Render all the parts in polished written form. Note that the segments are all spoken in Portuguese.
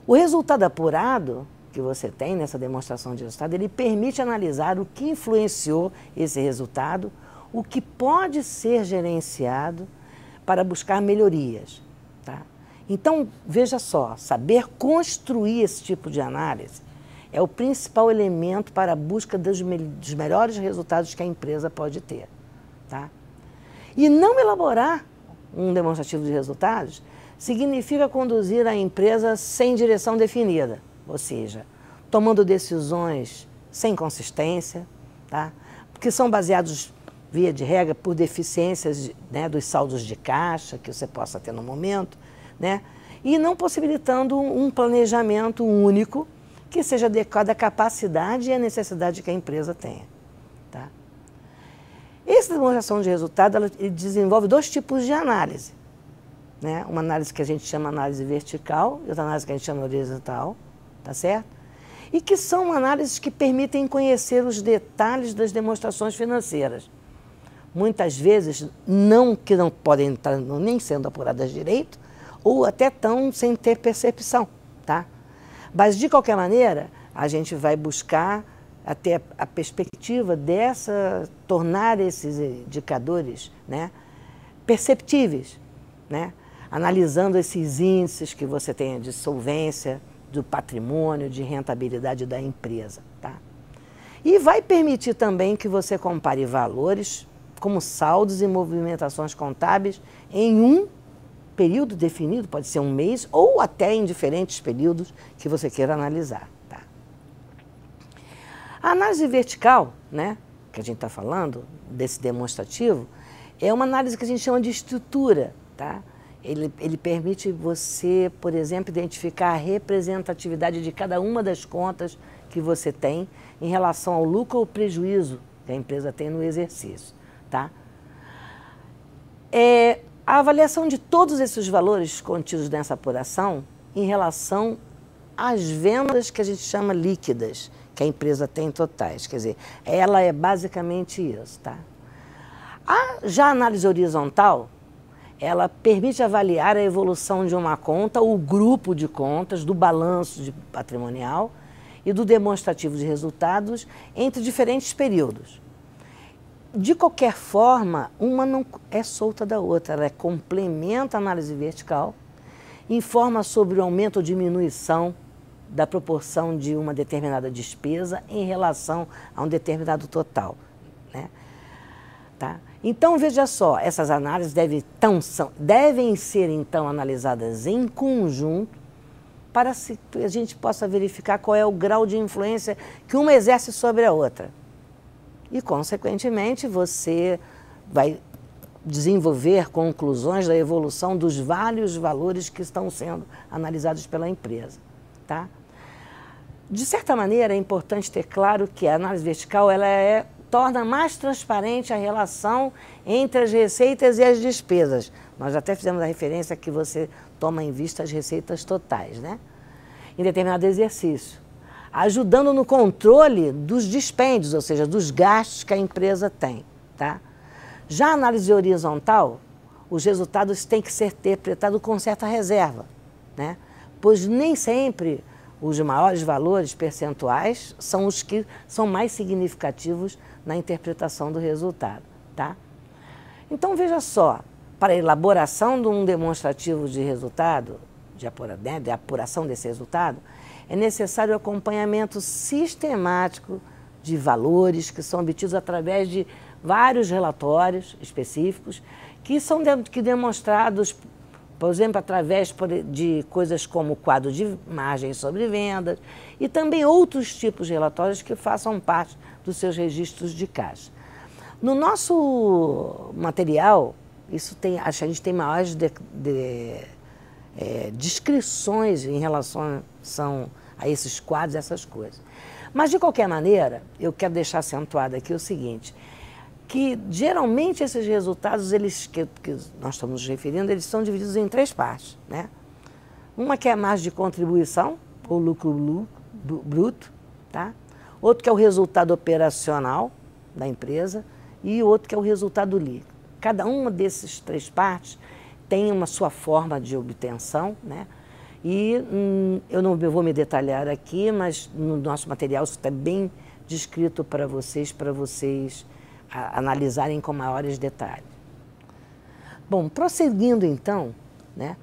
O resultado apurado que você tem nessa demonstração de resultado, ele permite analisar o que influenciou esse resultado, o que pode ser gerenciado para buscar melhorias. Tá? Então, veja só, saber construir esse tipo de análise é o principal elemento para a busca dos melhores resultados que a empresa pode ter. Tá? E não elaborar um demonstrativo de resultados significa conduzir a empresa sem direção definida, ou seja, tomando decisões sem consistência, tá? Porque são baseados, via de regra, por deficiências, né, dos saldos de caixa que você possa ter no momento, né? E não possibilitando um planejamento único que seja adequado à capacidade e à necessidade que a empresa tenha. Tá? Essa demonstração de resultado ela desenvolve dois tipos de análise. Né? Uma análise que a gente chama análise vertical e outra análise que a gente chama horizontal, tá certo? E que são análises que permitem conhecer os detalhes das demonstrações financeiras. Muitas vezes que não podem estar nem sendo apuradas direito ou até tão sem ter percepção, tá? Mas, de qualquer maneira, a gente vai buscar até a perspectiva tornar esses indicadores, né, perceptíveis, né, analisando esses índices que você tem de solvência, do patrimônio, de rentabilidade da empresa. Tá? E vai permitir também que você compare valores como saldos e movimentações contábeis em um período definido, pode ser um mês, ou até em diferentes períodos que você queira analisar. Tá? A análise vertical, né, que a gente está falando, desse demonstrativo, é uma análise que a gente chama de estrutura. Tá? Ele permite você, por exemplo, identificar a representatividade de cada uma das contas que você tem em relação ao lucro ou prejuízo que a empresa tem no exercício. Tá? A avaliação de todos esses valores contidos nessa apuração em relação às vendas que a gente chama líquidas, que a empresa tem totais. Quer dizer, ela é basicamente isso. Tá? Já a análise horizontal, ela permite avaliar a evolução de uma conta ou grupo de contas, do balanço patrimonial e do demonstrativo de resultados entre diferentes períodos. De qualquer forma, uma não é solta da outra, ela complementa a análise vertical, informa sobre o aumento ou diminuição da proporção de uma determinada despesa em relação a um determinado total. Tá? Então, veja só, essas análises devem ser, então, analisadas em conjunto para que a gente possa verificar qual é o grau de influência que uma exerce sobre a outra. E, consequentemente, você vai desenvolver conclusões da evolução dos vários valores que estão sendo analisados pela empresa. Tá? De certa maneira, é importante ter claro que a análise vertical torna mais transparente a relação entre as receitas e as despesas. Nós até fizemos a referência que você toma em vista as receitas totais, né? Em determinado exercício, ajudando no controle dos dispêndios, ou seja, dos gastos que a empresa tem. Tá? Já a análise horizontal, os resultados têm que ser interpretados com certa reserva, né? Pois nem sempre os maiores valores percentuais são os que são mais significativos na interpretação do resultado. Tá? Então, veja só, para a elaboração de um demonstrativo de resultado, de apuração desse resultado, é necessário o acompanhamento sistemático de valores que são obtidos através de vários relatórios específicos que são demonstrados, por exemplo, através de coisas como o quadro de margem sobre vendas e também outros tipos de relatórios que façam parte dos seus registros de caixa. No nosso material, a gente tem maiores descrições em relação a esses quadros, essas coisas. Mas, de qualquer maneira, eu quero deixar acentuado aqui o seguinte, que geralmente esses resultados, que nós estamos nos referindo, eles são divididos em três partes. Né? Uma que é a margem de contribuição, ou lucro bruto, tá? Outro que é o resultado operacional da empresa e outro que é o resultado líquido. Cada uma dessas três partes tem uma sua forma de obtenção, né? E eu não vou me detalhar aqui, mas no nosso material isso está bem descrito para vocês analisarem com maiores detalhes. Bom, prosseguindo então, né,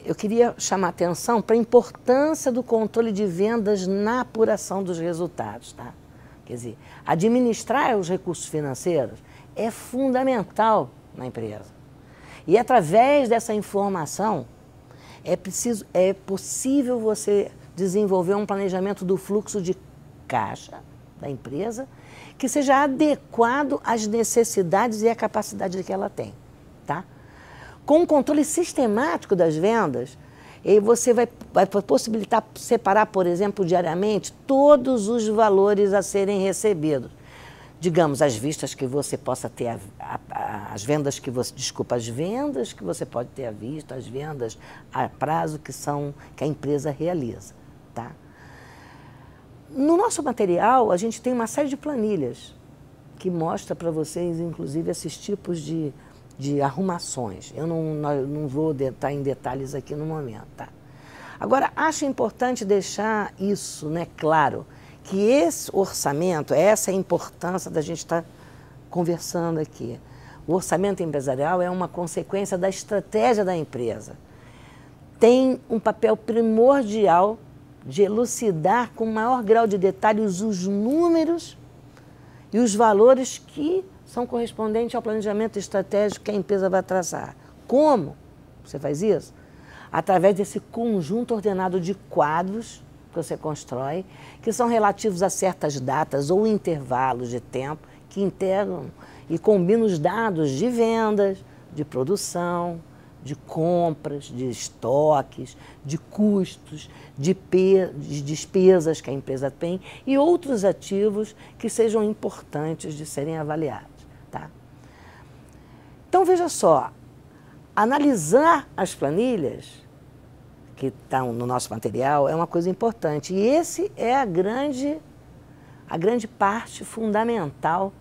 eu queria chamar a atenção para a importância do controle de vendas na apuração dos resultados. Tá? Quer dizer, administrar os recursos financeiros é fundamental na empresa. E através dessa informação é possível você desenvolver um planejamento do fluxo de caixa da empresa que seja adequado às necessidades e à capacidade que ela tem. Tá? Com um controle sistemático das vendas, você vai possibilitar separar, por exemplo, diariamente todos os valores a serem recebidos. Digamos, as vistas que você possa ter, as vendas que você pode ter à vista, as vendas a prazo que a empresa realiza. Tá? No nosso material, a gente tem uma série de planilhas que mostra para vocês, inclusive, esses tipos de arrumações. Eu não vou entrar em detalhes aqui no momento. Tá? Agora, acho importante deixar isso, né, claro, que esse orçamento, essa é a importância da gente estar conversando aqui. O orçamento empresarial é uma consequência da estratégia da empresa. Tem um papel primordial de elucidar com maior grau de detalhes os números e os valores que são correspondentes ao planejamento estratégico que a empresa vai traçar. Como você faz isso? Através desse conjunto ordenado de quadros que você constrói, que são relativos a certas datas ou intervalos de tempo que integram e combinam os dados de vendas, de produção, de compras, de estoques, de custos, de despesas que a empresa tem e outros ativos que sejam importantes de serem avaliados. Tá? Então, veja só, analisar as planilhas que estão no nosso material é uma coisa importante. E esse é a grande parte fundamental,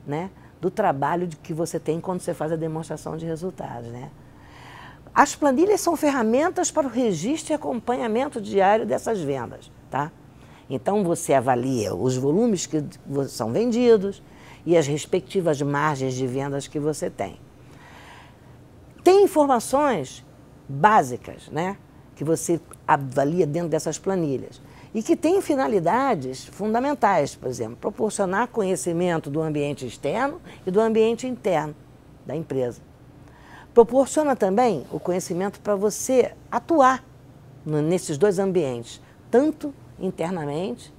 né, do trabalho que você tem quando você faz a demonstração de resultados. Né? As planilhas são ferramentas para o registro e acompanhamento diário dessas vendas. Tá? Então, você avalia os volumes que são vendidos e as respectivas margens de vendas que você tem. Tem informações básicas, né, que você avalia dentro dessas planilhas e que têm finalidades fundamentais, por exemplo, proporcionar conhecimento do ambiente externo e do ambiente interno da empresa. Proporciona também o conhecimento para você atuar nesses dois ambientes, tanto internamente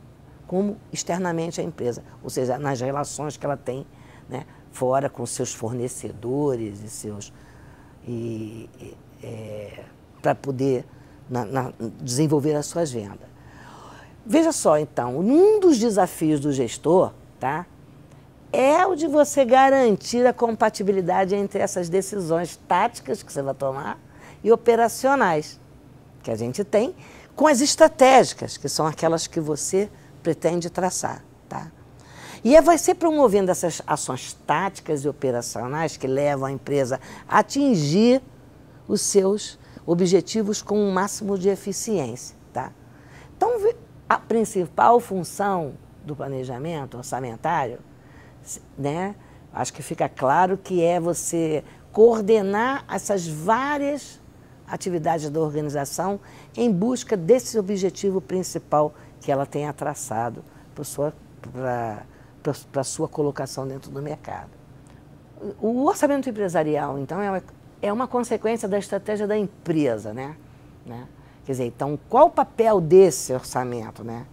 como externamente à empresa, ou seja, nas relações que ela tem, né, fora com seus fornecedores para poder desenvolver as suas vendas. Veja só, então, um dos desafios do gestor, tá, é o de você garantir a compatibilidade entre essas decisões táticas que você vai tomar e operacionais que a gente tem com as estratégicas, que são aquelas que você pretende traçar. Tá? E vai ser promovendo essas ações táticas e operacionais que levam a empresa a atingir os seus objetivos com um máximo de eficiência. Tá? Então, a principal função do planejamento orçamentário, né, acho que fica claro que é você coordenar essas várias atividades da organização em busca desse objetivo principal que ela tenha traçado para a sua colocação dentro do mercado. O orçamento empresarial, então, é uma consequência da estratégia da empresa, né? Quer dizer, então, qual o papel desse orçamento, né?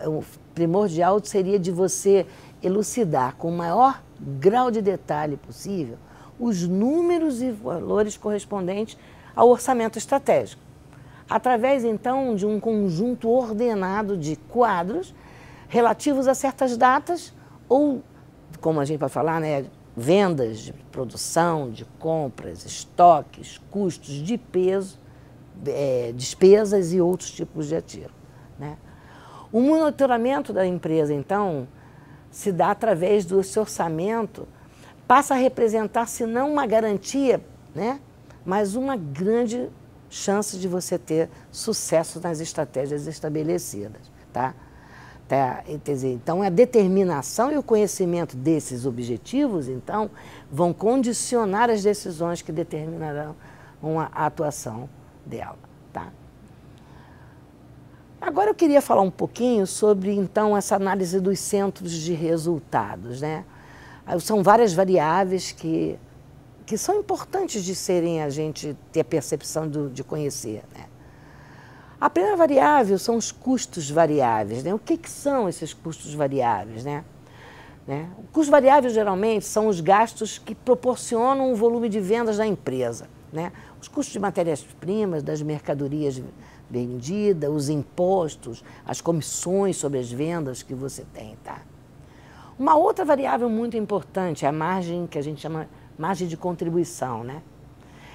O primordial seria de você elucidar com o maior grau de detalhe possível os números e valores correspondentes ao orçamento estratégico, através, então, de um conjunto ordenado de quadros relativos a certas datas ou, como a gente vai falar, né, vendas de produção, de compras, estoques, custos de peso, despesas e outros tipos de ativo. Né? O monitoramento da empresa, então, se dá através do seu orçamento, passa a representar, se não uma garantia, né, mas uma grande chance de você ter sucesso nas estratégias estabelecidas, tá? Quer dizer, então, a determinação e o conhecimento desses objetivos, então, vão condicionar as decisões que determinarão a atuação dela, tá? Agora eu queria falar um pouquinho sobre, então, essa análise dos centros de resultados, né? São várias variáveis que são importantes de serem a gente ter a percepção de conhecer, né? A primeira variável são os custos variáveis, né? O que são esses custos variáveis, né? Os custos variáveis, geralmente, são os gastos que proporcionam o volume de vendas da empresa, né? Os custos de matérias-primas, das mercadorias vendidas, os impostos, as comissões sobre as vendas que você tem, tá? Uma outra variável muito importante é a margem, que a gente chama margem de contribuição, né?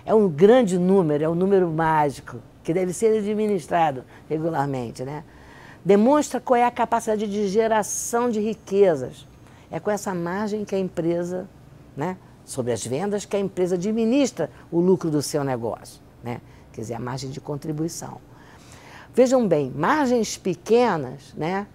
É um grande número, é um número mágico, que deve ser administrado regularmente, né? Demonstra qual é a capacidade de geração de riquezas. É com essa margem que a empresa, né, sobre as vendas, que a empresa administra o lucro do seu negócio, né? Quer dizer, a margem de contribuição. Vejam bem, margens pequenas, né,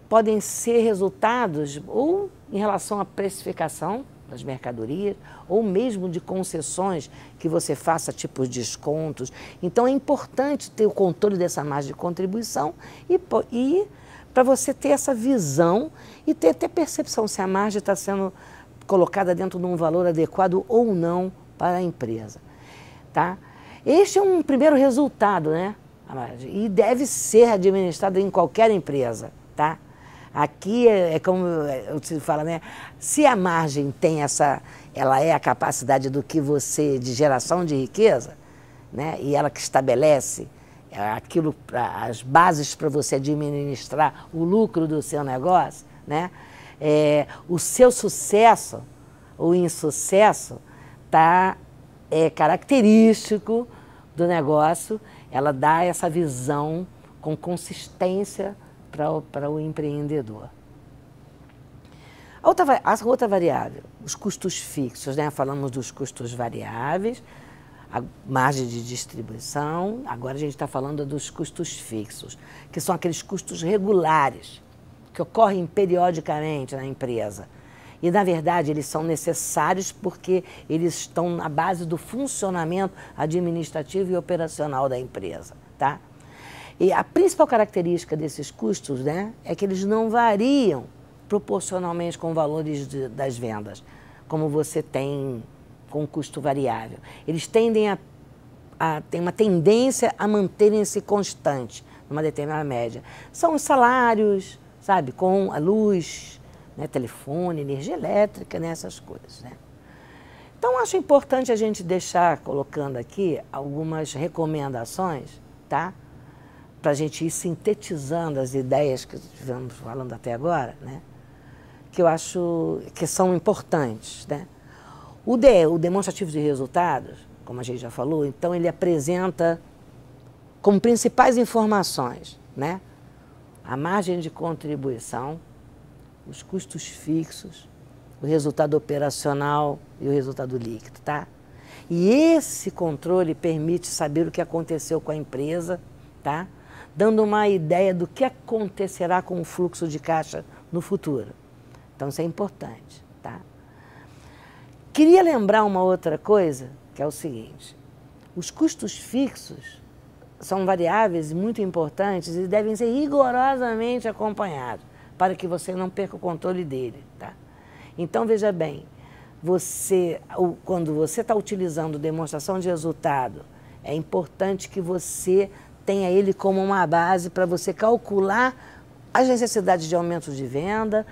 podem ser resultados ou em relação à precificação das mercadorias, ou mesmo de concessões que você faça tipos de descontos. Então é importante ter o controle dessa margem de contribuição e para você ter essa visão e ter até percepção se a margem está sendo colocada dentro de um valor adequado ou não para a empresa, tá? Este é um primeiro resultado, né? A margem, e deve ser administrado em qualquer empresa, tá? Aqui é como se fala, né? Se a margem tem ela é a capacidade do que você, de geração de riqueza, né? E ela que estabelece aquilo, as bases para você administrar o lucro do seu negócio, né? O seu sucesso ou insucesso é característico do negócio, ela dá essa visão com consistência para o empreendedor. A outra variável, os custos fixos, né? Falamos dos custos variáveis, a margem de distribuição, agora a gente está falando dos custos fixos, que são aqueles custos regulares, que ocorrem periodicamente na empresa. E, na verdade, eles são necessários porque eles estão na base do funcionamento administrativo e operacional da empresa, tá? E a principal característica desses custos, né, é que eles não variam proporcionalmente com valores das vendas, como você tem com o custo variável. Eles tendem tem uma tendência a manterem-se constantes numa determinada média. São os salários, sabe, com a luz, né, telefone, energia elétrica, né, essas coisas, né? Então, acho importante a gente deixar colocando aqui algumas recomendações, tá? Para a gente ir sintetizando as ideias que estivemos falando até agora, né? Que eu acho que são importantes, né? O demonstrativo de resultados, como a gente já falou, então ele apresenta como principais informações, né? A margem de contribuição, os custos fixos, o resultado operacional e o resultado líquido, tá? E esse controle permite saber o que aconteceu com a empresa, tá? Dando uma ideia do que acontecerá com o fluxo de caixa no futuro. Então, isso é importante, tá? Queria lembrar uma outra coisa, que é o seguinte: os custos fixos são variáveis muito importantes e devem ser rigorosamente acompanhados para que você não perca o controle dele, tá? Então, veja bem, quando você está utilizando demonstração de resultado, é importante que você tenha ele como uma base para você calcular as necessidades de aumento de venda,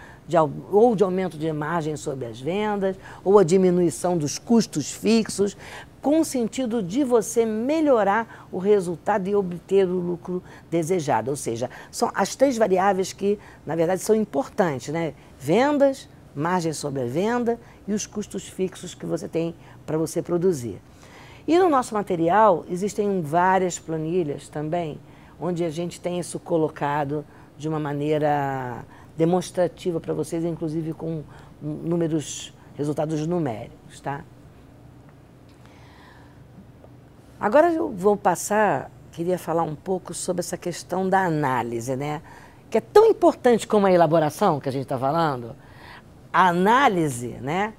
ou de aumento de margem sobre as vendas, ou a diminuição dos custos fixos, com o sentido de você melhorar o resultado e obter o lucro desejado. Ou seja, são as três variáveis que, na verdade, são importantes, né? Vendas, margem sobre a venda e os custos fixos que você tem para você produzir. E no nosso material existem várias planilhas também, onde a gente tem isso colocado de uma maneira demonstrativa para vocês, inclusive com resultados numéricos, tá? Agora eu vou queria falar um pouco sobre essa questão da análise, né? Que é tão importante como a elaboração que a gente está falando. A análise, né,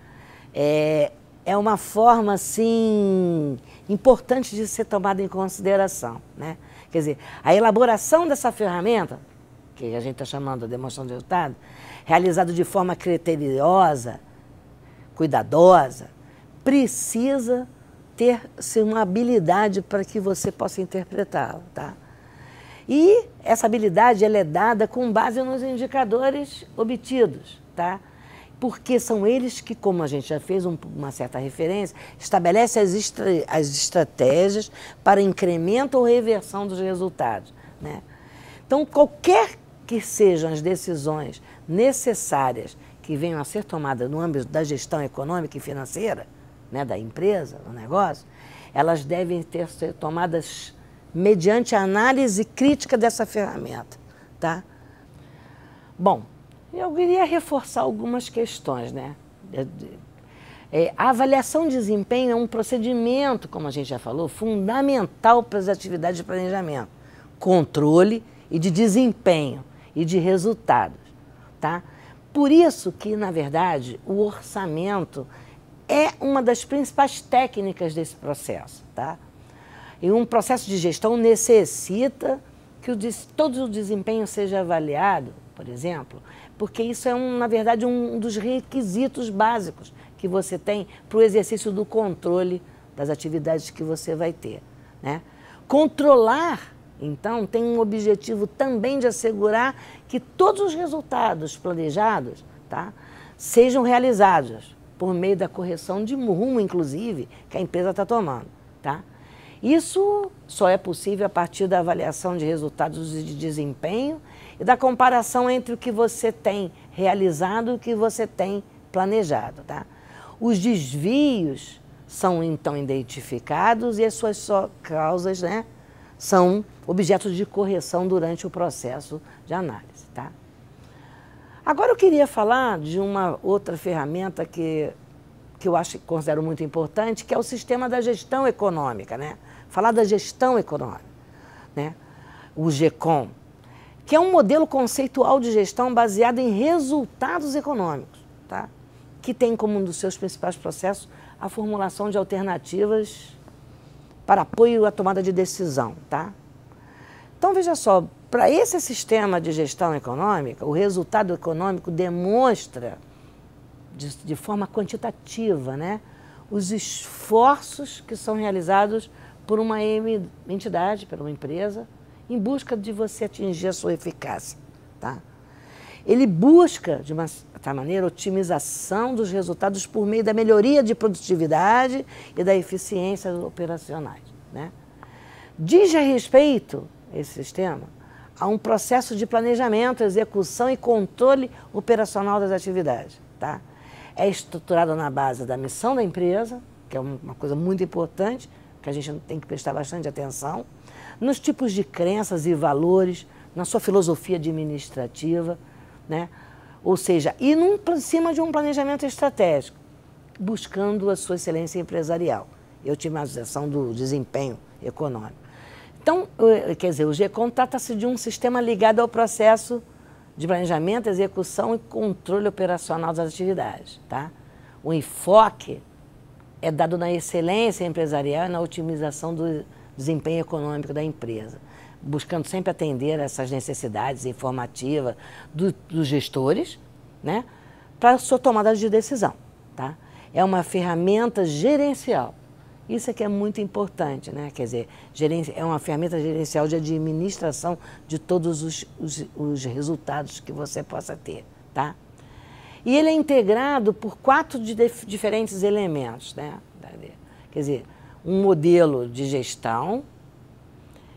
é uma forma, assim, importante de ser tomada em consideração, né? Quer dizer, a elaboração dessa ferramenta, que a gente está chamando de demonstração de resultado, realizada de forma criteriosa, cuidadosa, precisa ter-se uma habilidade para que você possa interpretá-la, tá? E essa habilidade ela é dada com base nos indicadores obtidos, tá? Porque são eles que, como a gente já fez uma certa referência, estabelecem as estratégias para incremento ou reversão dos resultados, né? Então, qualquer que sejam as decisões necessárias que venham a ser tomadas no âmbito da gestão econômica e financeira, né, da empresa, do negócio, elas devem ser tomadas mediante a análise crítica dessa ferramenta, tá? Bom, eu queria reforçar algumas questões, né? A avaliação de desempenho é um procedimento, como a gente já falou, fundamental para as atividades de planejamento, controle e de desempenho e de resultados, tá? Por isso que, na verdade, o orçamento é uma das principais técnicas desse processo, tá? E um processo de gestão necessita que todo o desempenho seja avaliado, por exemplo, porque isso é, na verdade, um dos requisitos básicos que você tem para o exercício do controle das atividades que você vai ter, né? Controlar, então, tem um objetivo também de assegurar que todos os resultados planejados, tá, sejam realizados por meio da correção de rumo, inclusive, que a empresa está tomando, tá? Isso só é possível a partir da avaliação de resultados de desempenho e da comparação entre o que você tem realizado e o que você tem planejado, tá? Os desvios são, então, identificados e as suas causas, né, são objetos de correção durante o processo de análise, tá? Agora eu queria falar de uma outra ferramenta que eu considero muito importante, que é o sistema da gestão econômica, né? Falar da gestão econômica, né? O GECOM, que é um modelo conceitual de gestão baseado em resultados econômicos, tá? Que tem como um dos seus principais processos a formulação de alternativas para apoio à tomada de decisão, tá? Então, veja só, para esse sistema de gestão econômica, o resultado econômico demonstra, de forma quantitativa, né, os esforços que são realizados por uma entidade, por uma empresa, em busca de você atingir a sua eficácia, tá? Ele busca, de uma certa maneira, a otimização dos resultados por meio da melhoria de produtividade e da eficiência operacionais, né? Diz a respeito, esse sistema, a um processo de planejamento, execução e controle operacional das atividades, tá? É estruturado na base da missão da empresa, que é uma coisa muito importante, que a gente tem que prestar bastante atenção, nos tipos de crenças e valores, na sua filosofia administrativa, né? Ou seja, e em cima de um planejamento estratégico, buscando a sua excelência empresarial e otimização do desempenho econômico. Então, quer dizer, o GECOM trata-se de um sistema ligado ao processo de planejamento, execução e controle operacional das atividades, tá? O enfoque é dado na excelência empresarial e na otimização do desempenho econômico da empresa, buscando sempre atender essas necessidades informativas dos gestores, né, para a sua tomada de decisão, tá? É uma ferramenta gerencial. Isso é que é muito importante, né? Quer dizer, é uma ferramenta gerencial de administração de todos os resultados que você possa ter, tá? E ele é integrado por 4 diferentes elementos, né? Quer dizer, um modelo de gestão,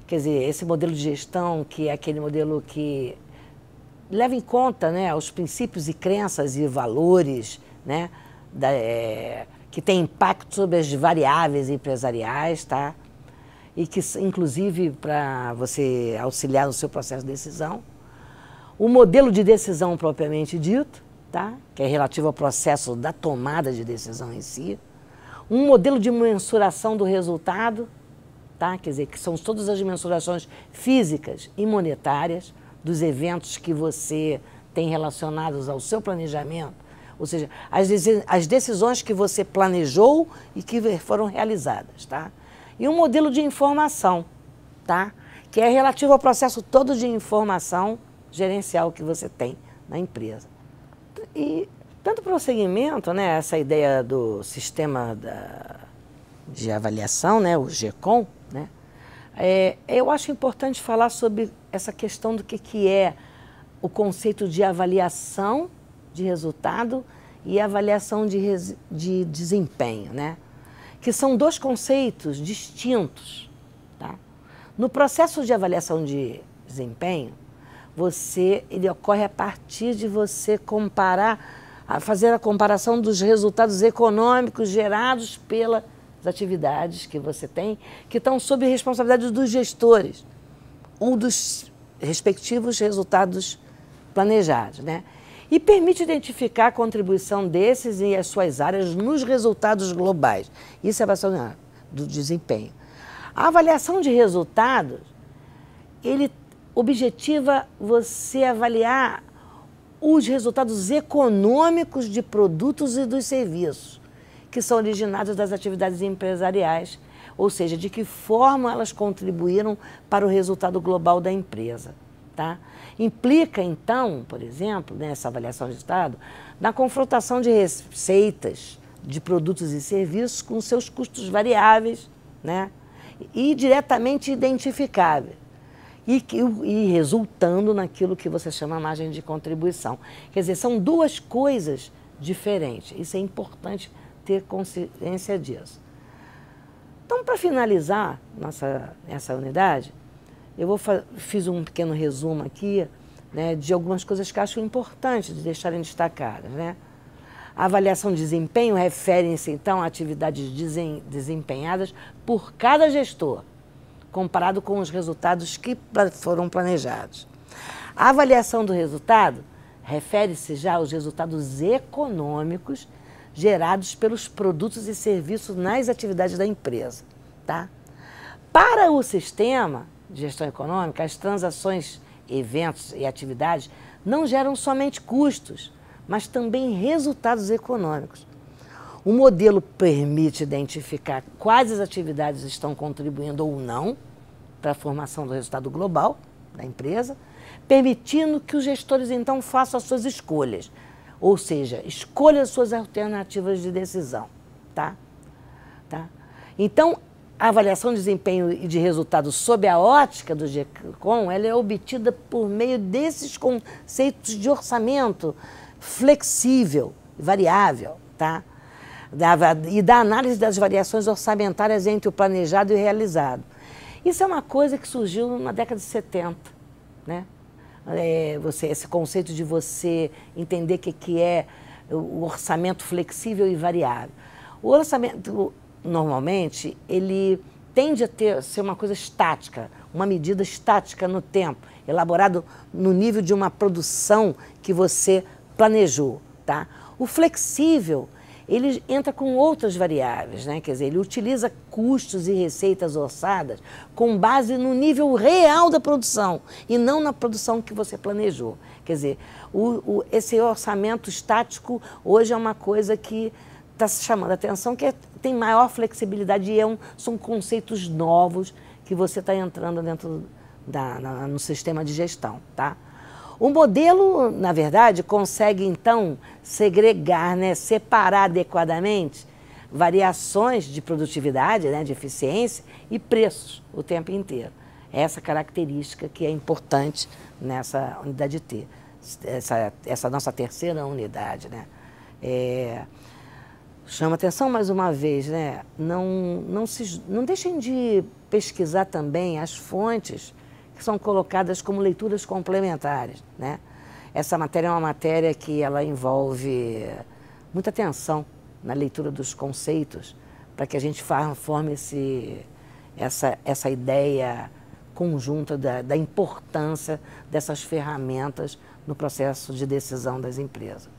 quer dizer, esse modelo de gestão que é aquele modelo que leva em conta, né, os princípios e crenças e valores, né, que tem impacto sobre as variáveis empresariais, tá? E que, inclusive, para você auxiliar no seu processo de decisão. O modelo de decisão propriamente dito, tá? Que é relativo ao processo da tomada de decisão em si. Um modelo de mensuração do resultado, tá? Quer dizer, que são todas as mensurações físicas e monetárias dos eventos que você tem relacionados ao seu planejamento, ou seja, as decisões que você planejou e que foram realizadas, tá? E um modelo de informação, tá? Que é relativo ao processo todo de informação gerencial que você tem na empresa. E tanto para o segmento, né, essa ideia do sistema de avaliação, né, o GECOM, né, eu acho importante falar sobre essa questão do que é o conceito de avaliação de resultado e avaliação de desempenho, né, que são dois conceitos distintos. Tá? No processo de avaliação de desempenho, ele ocorre a partir de você fazer a comparação dos resultados econômicos gerados pelas atividades que você tem, que estão sob responsabilidade dos gestores, ou dos respectivos resultados planejados, né? E permite identificar a contribuição desses e as suas áreas nos resultados globais. Isso é a avaliação do desempenho. A avaliação de resultados, ele objetiva você avaliar os resultados econômicos de produtos e dos serviços que são originados das atividades empresariais, ou seja, de que forma elas contribuíram para o resultado global da empresa. Tá? Implica, então, por exemplo, nessa avaliação de resultado, na confrontação de receitas de produtos e serviços com seus custos variáveis, né? E diretamente identificáveis. E resultando naquilo que você chama margem de contribuição. Quer dizer, são duas coisas diferentes. Isso é importante ter consciência disso. Então, para finalizar essa unidade, fiz um pequeno resumo aqui, né, de algumas coisas que acho importantes de deixarem destacadas. Né? A avaliação de desempenho refere-se, então, a atividades desempenhadas por cada gestor, comparado com os resultados que foram planejados. A avaliação do resultado refere-se já aos resultados econômicos gerados pelos produtos e serviços nas atividades da empresa. Tá? Para o sistema de gestão econômica, as transações, eventos e atividades não geram somente custos, mas também resultados econômicos. O modelo permite identificar quais as atividades estão contribuindo ou não para a formação do resultado global da empresa, permitindo que os gestores, então, façam as suas escolhas, ou seja, escolham as suas alternativas de decisão. Tá? Então, a avaliação de desempenho e de resultado sob a ótica do GECOM, ela é obtida por meio desses conceitos de orçamento flexível, variável, tá? E da análise das variações orçamentárias entre o planejado e o realizado. Isso é uma coisa que surgiu na década de 70, né? Esse conceito de você entender o que é o orçamento flexível e variável. O orçamento, normalmente, ele tende a ser uma coisa estática, uma medida estática no tempo, elaborado no nível de uma produção que você planejou. Tá? O flexível, ele entra com outras variáveis, né? Quer dizer, ele utiliza custos e receitas orçadas com base no nível real da produção e não na produção que você planejou. Quer dizer, esse orçamento estático hoje é uma coisa que está se chamando a atenção, que tem maior flexibilidade e são conceitos novos que você está entrando dentro no sistema de gestão. Tá? O modelo, na verdade, consegue, então, segregar, né, separar adequadamente variações de produtividade, né, de eficiência e preços o tempo inteiro. Essa característica que é importante nessa unidade T, essa nossa terceira unidade. Né? Chama atenção mais uma vez, né? Não deixem de pesquisar também as fontes que são colocadas como leituras complementares, né? Essa matéria é uma matéria que ela envolve muita atenção na leitura dos conceitos para que a gente forme essa ideia conjunta da importância dessas ferramentas no processo de decisão das empresas.